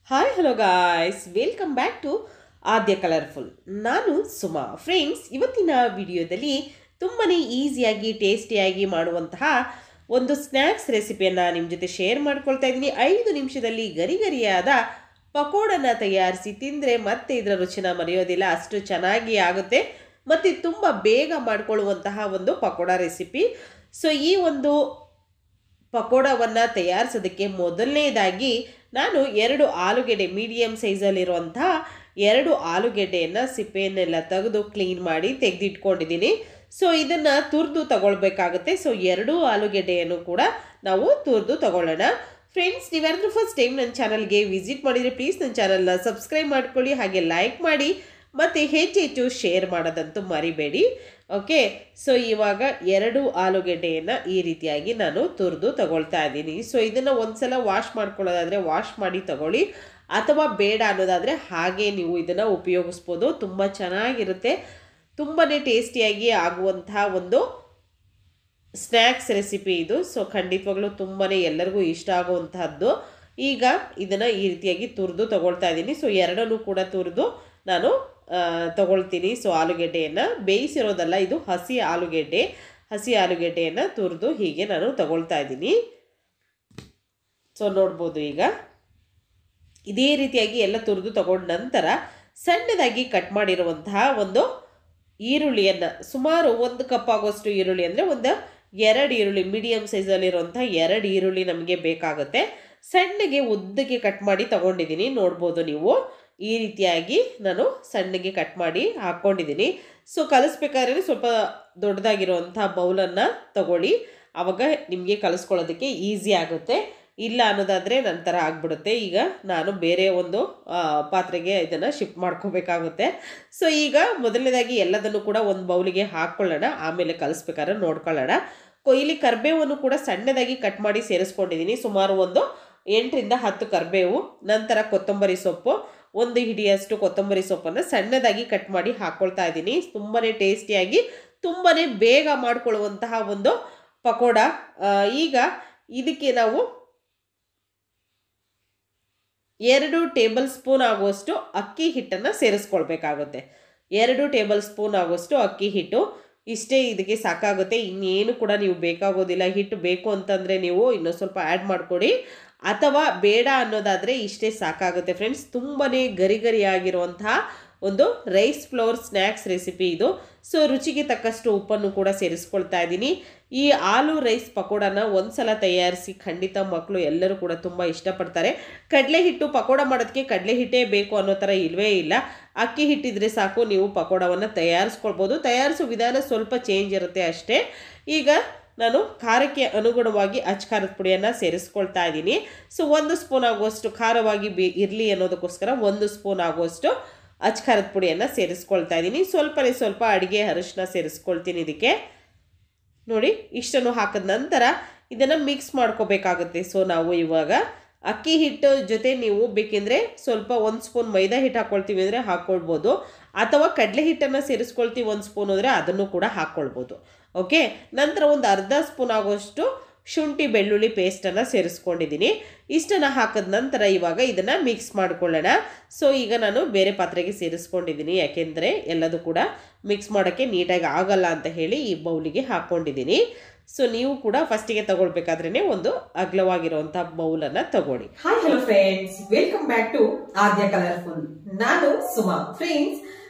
Hi hello guys, welcome back to Aadya colourful. ನಾನು Suma. Friends, ಇವತ್ತಿನ ವಿಡಿಯೋದಲ್ಲಿ ತುಂಬಾ ಈಸಿಯಾಗಿ ಟೇಸ್ಟಿಯಾಗಿ ಮಾಡುವಂತಹ ಒಂದು ಸ್ನ್ಯಾಕ್ಸ್ ರೆಸಿಪಿಯನ್ನು ನಿಮ್ಮ ಜೊತೆ ಶೇರ್ ಮಾಡ್ಕೊಳ್ತಾ ಇದ್ದೀನಿ. 5 ನಿಮಿಷದಲ್ಲಿ ಗರಿಗರಿಯಾದ ಪಕೋಡನ ತಯಾರಿಸಿ ತಿಂದರೆ ಮತ್ತೆ ಇದರ ರುಚಿನ ಮರೆಯೋದಿಲ್ಲ, ಅಷ್ಟು ಚೆನ್ನಾಗಿ ಆಗುತ್ತೆ ಮತ್ತು ತುಂಬ ಬೇಗ ಮಾಡಿಕೊಳ್ಳುವಂತಹ ಒಂದು ಪಕೋಡ ರೆಸಿಪಿ. ಸೊ ಈ ಒಂದು ಪಕೋಡವನ್ನು ತಯಾರಿಸೋದಕ್ಕೆ ಮೊದಲನೇದಾಗಿ ನಾನು 2 ಆಲೂಗೆಡ್ಡೆ ಮೀಡಿಯಮ್ ಸೈಜಲ್ಲಿರುವಂತಹ 2 ಆಲೂಗೆಡ್ಡೆಯನ್ನು ಸಿಪ್ಪೆಯನ್ನೆಲ್ಲ ತೆಗೆದು ಕ್ಲೀನ್ ಮಾಡಿ ತೆಗೆದಿಟ್ಕೊಂಡಿದ್ದೀನಿ. ಸೊ ಇದನ್ನು ತುರಿದು ತಗೊಳ್ಬೇಕಾಗುತ್ತೆ. ಸೊ 2 ಆಲೂಗೆಡ್ಡೆಯನ್ನು ಕೂಡ ನಾವು ತುರಿದು ತಗೊಳ್ಳೋಣ. ಫ್ರೆಂಡ್ಸ್, ನೀವ್ಯಾರಾದ್ರೂ ಫಸ್ಟ್ ಟೈಮ್ ನನ್ನ ಚಾನಲ್ಗೆ ವಿಸಿಟ್ ಮಾಡಿದರೆ ಪ್ಲೀಸ್ ನನ್ನ ಚಾನಲ್ನ ಸಬ್ಸ್ಕ್ರೈಬ್ ಮಾಡ್ಕೊಳ್ಳಿ, ಹಾಗೆ ಲೈಕ್ ಮಾಡಿ ಮತ್ತು ಹೆಚ್ಚು ಶೇರ್ ಮಾಡೋದಂತೂ ಮರಿಬೇಡಿ. ಓಕೆ, ಸೊ ಇವಾಗ 2 ಆಲೂಗೆಡ್ಡೆಯನ್ನು ಈ ರೀತಿಯಾಗಿ ನಾನು ತುರಿದು ತಗೊಳ್ತಾ ಇದ್ದೀನಿ. ಸೊ ಇದನ್ನು ಒಂದ್ಸಲ ವಾಶ್ ಮಾಡ್ಕೊಳ್ಳೋದಾದರೆ ವಾಶ್ ಮಾಡಿ ತಗೊಳ್ಳಿ, ಅಥವಾ ಬೇಡ ಅನ್ನೋದಾದರೆ ಹಾಗೆ ನೀವು ಇದನ್ನು ಉಪಯೋಗಿಸ್ಬೋದು. ತುಂಬ ಚೆನ್ನಾಗಿರುತ್ತೆ, ತುಂಬಾ ಟೇಸ್ಟಿಯಾಗಿ ಆಗುವಂತಹ ಒಂದು ಸ್ನ್ಯಾಕ್ಸ್ ರೆಸಿಪಿ ಇದು. ಸೊ ಖಂಡಿತವಾಗ್ಲೂ ತುಂಬಾ ಎಲ್ಲರಿಗೂ ಇಷ್ಟ ಆಗುವಂತಹದ್ದು. ಈಗ ಇದನ್ನು ಈ ರೀತಿಯಾಗಿ ತುರಿದು ತಗೊಳ್ತಾ ಇದ್ದೀನಿ. ಸೊ 2 ಕೂಡ ತುರಿದು ನಾನು ತಗೊಳ್ತೀನಿ. ಸೊ ಆಲೂಗೆಡ್ಡೆಯನ್ನು ಬೇಯಿಸಿರೋದಲ್ಲ, ಇದು ಹಸಿ ಆಲೂಗೆಡ್ಡೆಯನ್ನು ತುರಿದು ಹೀಗೆ ನಾನು ತಗೊಳ್ತಾ ಇದ್ದೀನಿ. ಸೊ ನೋಡ್ಬೋದು, ಈಗ ಇದೇ ರೀತಿಯಾಗಿ ಎಲ್ಲ ತುರಿದು ತಗೊಂಡ ನಂತರ ಸಣ್ಣದಾಗಿ ಕಟ್ ಮಾಡಿರುವಂತಹ ಒಂದು ಈರುಳ್ಳಿಯನ್ನು, ಸುಮಾರು 1 ಕಪ್ ಆಗೋಷ್ಟು ಈರುಳ್ಳಿ, ಅಂದರೆ ಒಂದು 2 ಈರುಳ್ಳಿ, ಮೀಡಿಯಮ್ ಸೈಜಲ್ಲಿರುವಂಥ 2 ಈರುಳ್ಳಿ ನಮಗೆ ಬೇಕಾಗುತ್ತೆ. ಸಣ್ಣಗೆ ಉದ್ದಕ್ಕೆ ಕಟ್ ಮಾಡಿ ತಗೊಂಡಿದ್ದೀನಿ. ನೋಡ್ಬೋದು ನೀವು, ಈ ರೀತಿಯಾಗಿ ನಾನು ಸಣ್ಣಗೆ ಕಟ್ ಮಾಡಿ ಹಾಕ್ಕೊಂಡಿದ್ದೀನಿ. ಸೊ ಕಲಿಸ್ಬೇಕಾದ್ರೆ ಸ್ವಲ್ಪ ದೊಡ್ಡದಾಗಿರುವಂಥ ಬೌಲನ್ನು ತಗೊಳ್ಳಿ, ಆವಾಗ ನಿಮಗೆ ಕಲಿಸ್ಕೊಳ್ಳೋದಕ್ಕೆ ಈಸಿ ಆಗುತ್ತೆ. ಇಲ್ಲ ಅನ್ನೋದಾದರೆ ನಂತರ ಆಗಿಬಿಡುತ್ತೆ. ಈಗ ನಾನು ಬೇರೆ ಒಂದು ಪಾತ್ರೆಗೆ ಇದನ್ನು ಶಿಫ್ಟ್ ಮಾಡ್ಕೋಬೇಕಾಗುತ್ತೆ. ಸೊ ಈಗ ಮೊದಲನೇದಾಗಿ ಎಲ್ಲದನ್ನು ಕೂಡ ಒಂದು ಬೌಲಿಗೆ ಹಾಕ್ಕೊಳ್ಳೋಣ, ಆಮೇಲೆ ಕಲಿಸ್ಬೇಕಾದ್ರೆ ನೋಡ್ಕೊಳ್ಳೋಣ. ಇಲ್ಲಿ ಕರಿಬೇವನ್ನು ಕೂಡ ಸಣ್ಣದಾಗಿ ಕಟ್ ಮಾಡಿ ಸೇರಿಸ್ಕೊಂಡಿದ್ದೀನಿ. ಸುಮಾರು ಒಂದು 8ರಿಂದ 10 ಕರಿಬೇವು, ನಂತರ ಕೊತ್ತಂಬರಿ ಸೊಪ್ಪು, 1 ಹಿಡಿಯಷ್ಟು ಕೊತ್ತಂಬರಿ ಸೊಪ್ಪನ್ನು ಸಣ್ಣದಾಗಿ ಕಟ್ ಮಾಡಿ ಹಾಕ್ಕೊಳ್ತಾ ಇದ್ದೀನಿ. ತುಂಬಾ ಟೇಸ್ಟಿಯಾಗಿ ತುಂಬಾ ಬೇಗ ಮಾಡಿಕೊಳ್ಳುವಂತಹ ಒಂದು ಪಕೋಡ. ಈಗ ಇದಕ್ಕೆ ನಾವು 2 ಟೇಬಲ್ ಸ್ಪೂನ್ ಆಗುವಷ್ಟು ಅಕ್ಕಿ ಹಿಟ್ಟನ್ನು ಸೇರಿಸ್ಕೊಳ್ಬೇಕಾಗುತ್ತೆ. 2 ಟೇಬಲ್ ಸ್ಪೂನ್ ಆಗುವಷ್ಟು ಅಕ್ಕಿ ಹಿಟ್ಟು, ಇಷ್ಟೇ ಇದಕ್ಕೆ ಸಾಕಾಗುತ್ತೆ. ಇನ್ನೇನು ಕೂಡ ನೀವು ಬೇಕಾಗೋದಿಲ್ಲ. ಹಿಟ್ಟು ಬೇಕು ಅಂತಂದರೆ ನೀವು ಇನ್ನೂ ಸ್ವಲ್ಪ ಆ್ಯಡ್ ಮಾಡಿಕೊಡಿ, ಅಥವಾ ಬೇಡ ಅನ್ನೋದಾದರೆ ಇಷ್ಟೇ ಸಾಕಾಗುತ್ತೆ. ಫ್ರೆಂಡ್ಸ್, ತುಂಬಾ ಗರಿಗರಿಯಾಗಿರುವಂತಹ ಒಂದು ರೈಸ್ ಫ್ಲೋರ್ ಸ್ನ್ಯಾಕ್ಸ್ ರೆಸಿಪಿ ಇದು. ಸೊ ರುಚಿಗೆ ತಕ್ಕಷ್ಟು ಉಪ್ಪನ್ನು ಕೂಡ ಸೇರಿಸ್ಕೊಳ್ತಾ ಇದ್ದೀನಿ. ಈ ಆಲೂ ರೈಸ್ ಪಕೋಡನ ಒಂದ್ಸಲ ತಯಾರಿಸಿ, ಖಂಡಿತ ಮಕ್ಕಳು ಎಲ್ಲರೂ ಕೂಡ ತುಂಬ ಇಷ್ಟಪಡ್ತಾರೆ. ಕಡಲೆ ಹಿಟ್ಟು ಪಕೋಡ ಮಾಡೋದಕ್ಕೆ ಕಡಲೆ ಹಿಟ್ಟೇ ಬೇಕು ಅನ್ನೋ ಥರ ಇಲ್ಲವೇ ಇಲ್ಲ. ಅಕ್ಕಿ ಹಿಟ್ಟಿದ್ರೆ ಸಾಕು, ನೀವು ಪಕೋಡವನ್ನು ತಯಾರಿಸ್ಕೊಳ್ಬೋದು. ತಯಾರಿಸೋ ವಿಧಾನ ಸ್ವಲ್ಪ ಚೇಂಜ್ ಇರುತ್ತೆ ಅಷ್ಟೇ. ಈಗ ನಾನು ಖಾರಕ್ಕೆ ಅನುಗುಣವಾಗಿ ಖಾರದ ಪುಡಿಯನ್ನು ಸೇರಿಸ್ಕೊಳ್ತಾ ಇದ್ದೀನಿ. ಸೊ 1 ಸ್ಪೂನ್ ಆಗುವಷ್ಟು ಖಾರವಾಗಿ ಇರಲಿ ಅನ್ನೋದಕ್ಕೋಸ್ಕರ 1 ಸ್ಪೂನ್ ಆಗುವಷ್ಟು ಖಾರದ ಪುಡಿಯನ್ನು ಸೇರಿಸ್ಕೊಳ್ತಾ ಇದ್ದೀನಿ. ಸ್ವಲ್ಪ ಅಡುಗೆ ಅರಿಶಿನ ಸೇರಿಸ್ಕೊಳ್ತೀನಿ ಇದಕ್ಕೆ. ನೋಡಿ, ಇಷ್ಟನ್ನು ಹಾಕಿದ ನಂತರ ಇದನ್ನು ಮಿಕ್ಸ್ ಮಾಡ್ಕೋಬೇಕಾಗುತ್ತೆ. ಸೊ ನಾವು ಇವಾಗ ಅಕ್ಕಿ ಹಿಟ್ಟು ಜೊತೆ ನೀವು ಬೇಕೆಂದರೆ ಸ್ವಲ್ಪ 1 ಸ್ಪೂನ್ ಮೈದಾ ಹಿಟ್ಟು ಹಾಕ್ಕೊಳ್ತೀವಿ ಅಂದರೆ ಹಾಕ್ಕೊಳ್ಬೋದು, ಅಥವಾ ಕಡಲೆ ಹಿಟ್ಟನ್ನು ಸೇರಿಸ್ಕೊಳ್ತೀವಿ 1 ಸ್ಪೂನ್ ಅಂದರೆ ಅದನ್ನು ಕೂಡ ಹಾಕ್ಕೊಳ್ಬೋದು. ಓಕೆ, ನಂತರ ಒಂದು ಅರ್ಧ ಸ್ಪೂನ್ ಆಗೋಷ್ಟು ಶುಂಠಿ ಬೆಳ್ಳುಳ್ಳಿ ಪೇಸ್ಟನ್ನು ಸೇರಿಸ್ಕೊಂಡಿದ್ದೀನಿ. ಇಷ್ಟನ್ನು ಹಾಕಿದ ನಂತರ ಇವಾಗ ಇದನ್ನು ಮಿಕ್ಸ್ ಮಾಡ್ಕೊಳ್ಳೋಣ. ಸೊ ಈಗ ನಾನು ಬೇರೆ ಪಾತ್ರೆಗೆ ಸೇರಿಸ್ಕೊಂಡಿದ್ದೀನಿ, ಯಾಕೆಂದರೆ ಎಲ್ಲದೂ ಕೂಡ ಮಿಕ್ಸ್ ಮಾಡೋಕ್ಕೆ ನೀಟಾಗಿ ಆಗಲ್ಲ ಅಂತ ಹೇಳಿ ಈ ಬೌಲಿಗೆ ಹಾಕ್ಕೊಂಡಿದ್ದೀನಿ. ಸೊ ನೀವು ಕೂಡ ಫಸ್ಟಿಗೆ ತಗೊಳ್ಬೇಕಾದ್ರೇನೆ ಒಂದು ಅಗಲವಾಗಿರುವಂತಹ ಬೌಲನ್ನು ತಗೊಳ್ಳಿ. Hi hello friends, welcome back to Aadya colourful. ನಾನು ಸುಮಾ. ಫ್ರೆಂಡ್ಸ್,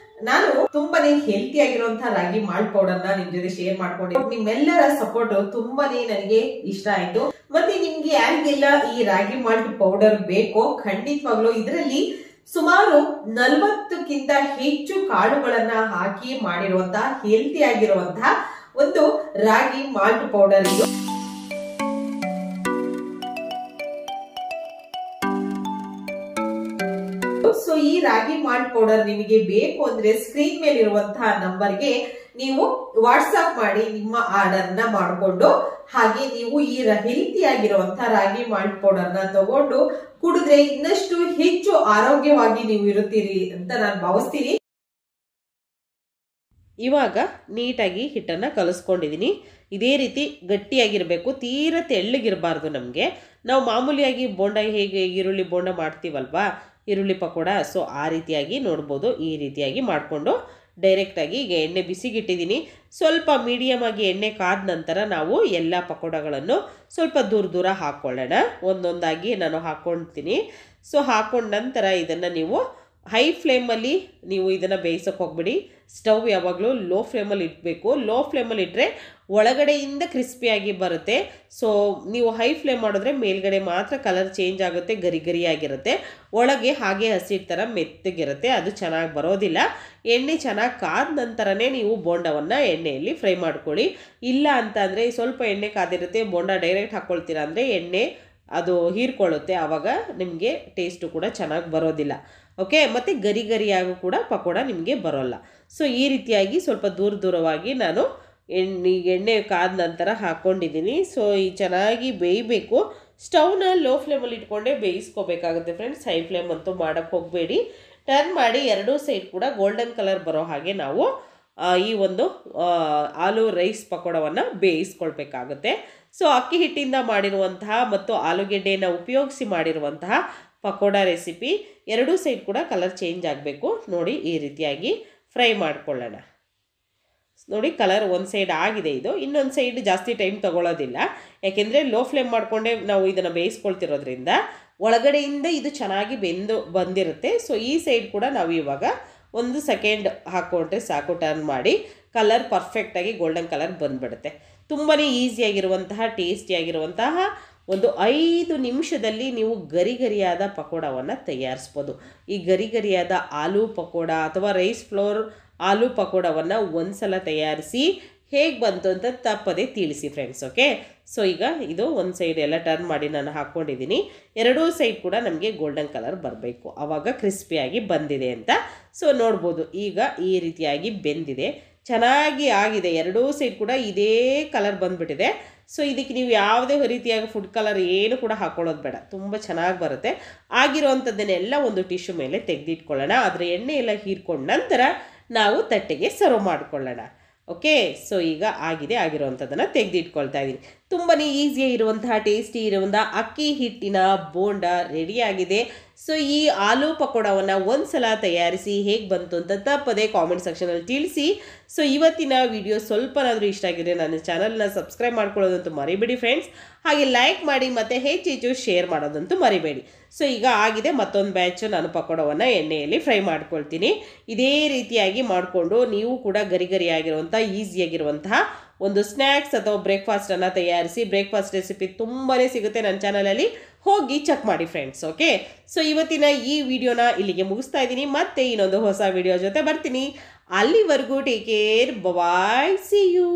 ನಾನು ತುಂಬಾನೇ ಹೆಲ್ತಿ ಆಗಿರುವಂತಹ ರಾಗಿ ಮಾಲ್ಟ್ ಪೌಡರ್ನ ನಿಮ್ ಜೊತೆ ಶೇರ್ ಮಾಡ್ಕೊಂಡಿದ್ದೀನಿ. ನಿಮ್ಮೆಲ್ಲರ ಸಪೋರ್ಟ್ ತುಂಬಾನೇ ನನಗೆ ಇಷ್ಟ ಆಯ್ತು. ಮತ್ತೆ ನಿಮ್ಗೆ ಯಾರಿಗೆಲ್ಲ ಈ ರಾಗಿ ಮಾಲ್ಟ್ ಪೌಡರ್ ಬೇಕೋ, ಖಂಡಿತವಾಗ್ಲೂ ಇದರಲ್ಲಿ ಸುಮಾರು 40ಕ್ಕಿಂತ ಹೆಚ್ಚು ಕಾಳುಗಳನ್ನ ಹಾಕಿ ಮಾಡಿರುವಂತಹ ಹೆಲ್ತಿ ಆಗಿರುವಂತಹ ಒಂದು ರಾಗಿ ಮಾಲ್ಟ್ ಪೌಡರ್ ಇದು. ಸೊ ಈ ರಾಗಿ ಮಾಲ್ಟ್ ಪೌಡರ್ ನಿಮಗೆ ಬೇಕು ಅಂದ್ರೆ ಸ್ಕ್ರೀನ್ ಮೇಲೆ ಇರುವಂತಹ ನಂಬರ್ಗೆ ನೀವು ವಾಟ್ಸ್ಆಪ್ ಮಾಡಿ ನಿಮ್ಮ ಆರ್ಡರ್ ನ ಮಾಡಿಕೊಂಡು, ಹಾಗೆ ನೀವು ಈ ಹೆಲ್ತಿ ಆಗಿರುವಂತಹ ರಾಗಿ ಮಾಲ್ಟ್ ಪೌಡರ್ ನ ತಗೊಂಡು ಕುಡಿದ್ರೆ ಇನ್ನಷ್ಟು ಹೆಚ್ಚು ಆರೋಗ್ಯವಾಗಿ ನೀವು ಇರುತ್ತೀರಿ ಅಂತ ನಾನು ಭಾವಿಸ್ತೀನಿ. ಇವಾಗ ನೀಟಾಗಿ ಹಿಟ್ಟನ್ನು ಕಲಿಸ್ಕೊಂಡಿದ್ದೀನಿ. ಇದೇ ರೀತಿ ಗಟ್ಟಿಯಾಗಿರಬೇಕು, ತೀರ ತೆಳ್ಳಗಿರಬಾರ್ದು. ನಮಗೆ ನಾವು ಮಾಮೂಲಿಯಾಗಿ ಬೋಂಡ ಹೇಗೆ ಈರುಳ್ಳಿ ಬೋಂಡ ಮಾಡ್ತೀವಲ್ವಾ, ಈರುಳ್ಳಿ ಪಕೋಡ, ಸೊ ಆ ರೀತಿಯಾಗಿ ನೋಡ್ಬೋದು. ಈ ರೀತಿಯಾಗಿ ಮಾಡಿಕೊಂಡು ಡೈರೆಕ್ಟಾಗಿ ಈಗ ಎಣ್ಣೆ ಬಿಸಿಗಿಟ್ಟಿದ್ದೀನಿ. ಸ್ವಲ್ಪ ಮೀಡಿಯಮ್ ಆಗಿ ಎಣ್ಣೆ ಕಾದ ನಂತರ ನಾವು ಎಲ್ಲ ಪಕೋಡಗಳನ್ನು ಸ್ವಲ್ಪ ದೂರ ಹಾಕ್ಕೊಳ್ಳೋಣ. ಒಂದೊಂದಾಗಿ ನಾನು ಹಾಕ್ಕೊಳ್ತೀನಿ. ಸೊ ಹಾಕ್ಕೊಂಡ ನಂತರ ಇದನ್ನು ನೀವು ಹೈ ಫ್ಲೇಮಲ್ಲಿ ನೀವು ಇದನ್ನು ಬೇಯಿಸೋಕೆ ಹೋಗ್ಬಿಡಿ. ಸ್ಟವ್ ಯಾವಾಗಲೂ ಲೋ ಫ್ಲೇಮಲ್ಲಿ ಇಡಬೇಕು. ಲೋ ಫ್ಲೇಮಲ್ಲಿ ಇಟ್ಟರೆ ಒಳಗಡೆಯಿಂದ ಕ್ರಿಸ್ಪಿಯಾಗಿ ಬರುತ್ತೆ. ಸೊ ನೀವು ಹೈ ಫ್ಲೇಮ್ ಮಾಡಿದ್ರೆ ಮೇಲ್ಗಡೆ ಮಾತ್ರ ಕಲರ್ ಚೇಂಜ್ ಆಗುತ್ತೆ, ಗರಿ ಗರಿಯಾಗಿರುತ್ತೆ. ಒಳಗೆ ಹಾಗೆ ಹಸಿಟ್ಟು ಥರ ಮೆತ್ತಗಿರುತ್ತೆ, ಅದು ಚೆನ್ನಾಗಿ ಬರೋದಿಲ್ಲ. ಎಣ್ಣೆ ಚೆನ್ನಾಗಿ ಕಾದ ನಂತರನೇ ನೀವು ಬೋಂಡವನ್ನು ಎಣ್ಣೆಯಲ್ಲಿ ಫ್ರೈ ಮಾಡ್ಕೊಳ್ಳಿ. ಇಲ್ಲ ಅಂತ ಅಂದರೆ ಸ್ವಲ್ಪ ಎಣ್ಣೆ ಕಾದಿರುತ್ತೆ, ಬೋಂಡ ಡೈರೆಕ್ಟ್ ಹಾಕ್ಕೊಳ್ತೀರಾ ಅಂದರೆ ಎಣ್ಣೆ ಅದು ಹೀರ್ಕೊಳ್ಳುತ್ತೆ, ಆವಾಗ ನಿಮಗೆ ಟೇಸ್ಟು ಕೂಡ ಚೆನ್ನಾಗಿ ಬರೋದಿಲ್ಲ. ಓಕೆ, ಮತ್ತು ಗರಿ ಗರಿಯಾಗೂ ಕೂಡ ಪಕೋಡ ನಿಮಗೆ ಬರೋಲ್ಲ. ಸೊ ಈ ರೀತಿಯಾಗಿ ಸ್ವಲ್ಪ ದೂರವಾಗಿ ನಾನು ಎಣ್ಣೆ ಕಾದ ನಂತರ ಹಾಕ್ಕೊಂಡಿದ್ದೀನಿ. ಸೊ ಈ ಚೆನ್ನಾಗಿ ಬೇಯಬೇಕು. ಸ್ಟವ್ನ ಲೋ ಫ್ಲೇಮಲ್ಲಿ ಇಟ್ಕೊಂಡೇ ಬೇಯಿಸ್ಕೋಬೇಕಾಗುತ್ತೆ ಫ್ರೆಂಡ್ಸ್. ಹೈ ಫ್ಲೇಮ್ ಅಂತೂ ಮಾಡೋಕ್ಕೆ ಹೋಗಬೇಡಿ. ಟರ್ನ್ ಮಾಡಿ ಎರಡೂ ಸೈಡ್ ಕೂಡ ಗೋಲ್ಡನ್ ಕಲರ್ ಬರೋ ಹಾಗೆ ನಾವು ಈ ಒಂದು ಆಲೂ ರೈಸ್ ಪಕೋಡವನ್ನು ಬೇಯಿಸ್ಕೊಳ್ಬೇಕಾಗುತ್ತೆ. ಸೊ ಅಕ್ಕಿ ಹಿಟ್ಟಿಂದ ಮಾಡಿರುವಂತಹ ಮತ್ತು ಆಲೂಗೆಡ್ಡೆಯನ್ನು ಉಪಯೋಗಿಸಿ ಮಾಡಿರುವಂತಹ ಪಕೋಡ ರೆಸಿಪಿ ಎರಡೂ ಸೈಡ್ ಕೂಡ ಕಲರ್ ಚೇಂಜ್ ಆಗಬೇಕು. ನೋಡಿ ಈ ರೀತಿಯಾಗಿ ಫ್ರೈ ಮಾಡ್ಕೊಳ್ಳೋಣ. ನೋಡಿ ಕಲರ್ ಒಂದು ಸೈಡ್ ಆಗಿದೆ, ಇದು ಇನ್ನೊಂದು ಸೈಡ್ ಜಾಸ್ತಿ ಟೈಮ್ ತೊಗೊಳ್ಳೋದಿಲ್ಲ. ಯಾಕೆಂದರೆ ಲೋ ಫ್ಲೇಮ್ ಮಾಡಿಕೊಂಡೇ ನಾವು ಇದನ್ನು ಬೇಯಿಸ್ಕೊಳ್ತಿರೋದ್ರಿಂದ ಒಳಗಡೆಯಿಂದ ಇದು ಚೆನ್ನಾಗಿ ಬಂದಿರುತ್ತೆ. ಸೊ ಈ ಸೈಡ್ ಕೂಡ ನಾವು ಇವಾಗ 1 ಸೆಕೆಂಡ್ ಹಾಕ್ಕೊಂಡ್ರೆ ಸಾಕು. ಟರ್ನ್ ಮಾಡಿ ಕಲರ್ ಪರ್ಫೆಕ್ಟಾಗಿ ಗೋಲ್ಡನ್ ಕಲರ್ ಬಂದುಬಿಡುತ್ತೆ. ತುಂಬಾ ಈಸಿಯಾಗಿರುವಂತಹ ಟೇಸ್ಟಿಯಾಗಿರುವಂತಹ ಒಂದು 5 ನಿಮಿಷದಲ್ಲಿ ನೀವು ಗರಿಯಾದ ಪಕೋಡವನ್ನು ತಯಾರಿಸ್ಬೋದು. ಈ ಗರಿಯಾದ ಆಲೂ ಪಕೋಡ ಅಥವಾ ರೈಸ್ ಫ್ಲೋರ್ ಆಲೂ ಪಕೋಡವನ್ನು ಒಂದು ಸಲ ತಯಾರಿಸಿ ಹೇಗೆ ಬಂತು ಅಂತ ತಪ್ಪದೇ ತಿಳಿಸಿ ಫ್ರೆಂಡ್ಸ್. ಓಕೆ, ಸೊ ಈಗ ಇದು ಒಂದು ಸೈಡ್ ಎಲ್ಲ ಟರ್ನ್ ಮಾಡಿ ನಾನು ಹಾಕ್ಕೊಂಡಿದ್ದೀನಿ. ಎರಡೂ ಸೈಡ್ ಕೂಡ ನಮಗೆ ಗೋಲ್ಡನ್ ಕಲರ್ ಬರಬೇಕು, ಆವಾಗ ಕ್ರಿಸ್ಪಿಯಾಗಿ ಬಂದಿದೆ ಅಂತ. ಸೊ ನೋಡ್ಬೋದು ಈಗ ಈ ರೀತಿಯಾಗಿ ಬೆಂದಿದೆ, ಚೆನ್ನಾಗಿ ಆಗಿದೆ. ಎರಡೂ ಸೈಡ್ ಕೂಡ ಇದೇ ಕಲರ್ ಬಂದುಬಿಟ್ಟಿದೆ. ಸೊ ಇದಕ್ಕೆ ನೀವು ಯಾವುದೇ ರೀತಿಯಾಗಿ ಫುಡ್ ಕಲರ್ ಏನು ಕೂಡ ಹಾಕ್ಕೊಳ್ಳೋದು ಬೇಡ, ತುಂಬ ಚೆನ್ನಾಗಿ ಬರುತ್ತೆ. ಆಗಿರೋವಂಥದ್ದನ್ನೆಲ್ಲ ಒಂದು ಟಿಶ್ಯೂ ಮೇಲೆ ತೆಗೆದಿಟ್ಕೊಳ್ಳೋಣ. ಅದರ ಎಣ್ಣೆ ಎಲ್ಲ ಹೀರ್ಕೊಂಡ ನಂತರ ನಾವು ತಟ್ಟೆಗೆ ಸರ್ವ್ ಮಾಡಿಕೊಳ್ಳೋಣ. ಓಕೆ, ಸೊ ಈಗ ಆಗಿರೋವಂಥದ್ದನ್ನು ತೆಗೆದಿಟ್ಕೊಳ್ತಾ ಇದ್ದೀನಿ. ತುಂಬಾ ಈಸಿಯಾಗಿ ಇರುವಂತಹ ಟೇಸ್ಟಿ ಇರುವಂಥ ಅಕ್ಕಿ ಹಿಟ್ಟಿನ ಬೋಂಡ ರೆಡಿಯಾಗಿದೆ. ಸೊ ಈ ಆಲೂ ಪಕೋಡವನ್ನು ಒಂದು ಸಲ ತಯಾರಿಸಿ ಹೇಗೆ ಬಂತು ಅಂತ ತಪ್ಪದೇ ಕಾಮೆಂಟ್ ಸೆಕ್ಷನಲ್ಲಿ ತಿಳಿಸಿ. ಸೊ ಇವತ್ತಿನ ವಿಡಿಯೋ ಸ್ವಲ್ಪನಾದರೂ ಇಷ್ಟ ಆಗಿದ್ರೆ ನನ್ನ ಚಾನಲ್ನ ಸಬ್ಸ್ಕ್ರೈಬ್ ಮಾಡ್ಕೊಳ್ಳೋದಂತೂ ಮರಿಬೇಡಿ ಫ್ರೆಂಡ್ಸ್. ಹಾಗೆ ಲೈಕ್ ಮಾಡಿ ಮತ್ತು ಹೆಚ್ಚು ಶೇರ್ ಮಾಡೋದಂತೂ ಮರಿಬೇಡಿ. ಸೊ ಈಗ ಆಗಿದೆ, ಮತ್ತೊಂದು ಬ್ಯಾಚ್ ನಾನು ಪಕೋಡವನ್ನು ಎಣ್ಣೆಯಲ್ಲಿ ಫ್ರೈ ಮಾಡ್ಕೊಳ್ತೀನಿ. ಇದೇ ರೀತಿಯಾಗಿ ಮಾಡಿಕೊಂಡು ನೀವು ಕೂಡ ಗರಿಯಾಗಿರುವಂಥ ಈಸಿಯಾಗಿರುವಂತಹ ಒಂದು ಸ್ನ್ಯಾಕ್ಸ್ ಅಥವಾ ಬ್ರೇಕ್ಫಾಸ್ಟನ್ನು ತಯಾರಿಸಿ. ಬ್ರೇಕ್ಫಾಸ್ಟ್ ರೆಸಿಪಿ ತುಂಬಾ ಸಿಗುತ್ತೆ ನನ್ನ ಚಾನಲಲ್ಲಿ, ಹೋಗಿ ಚೆಕ್ ಮಾಡಿ ಫ್ರೆಂಡ್ಸ್. ಓಕೆ, ಸೊ ಇವತ್ತಿನ ಈ ವಿಡಿಯೋನ ಇಲ್ಲಿಗೆ ಮುಗಿಸ್ತಾ ಇದ್ದೀನಿ. ಮತ್ತೆ ಇನ್ನೊಂದು ಹೊಸ ವಿಡಿಯೋ ಜೊತೆ ಬರ್ತೀನಿ. ಅಲ್ಲಿವರೆಗೂ take care, bye, see you.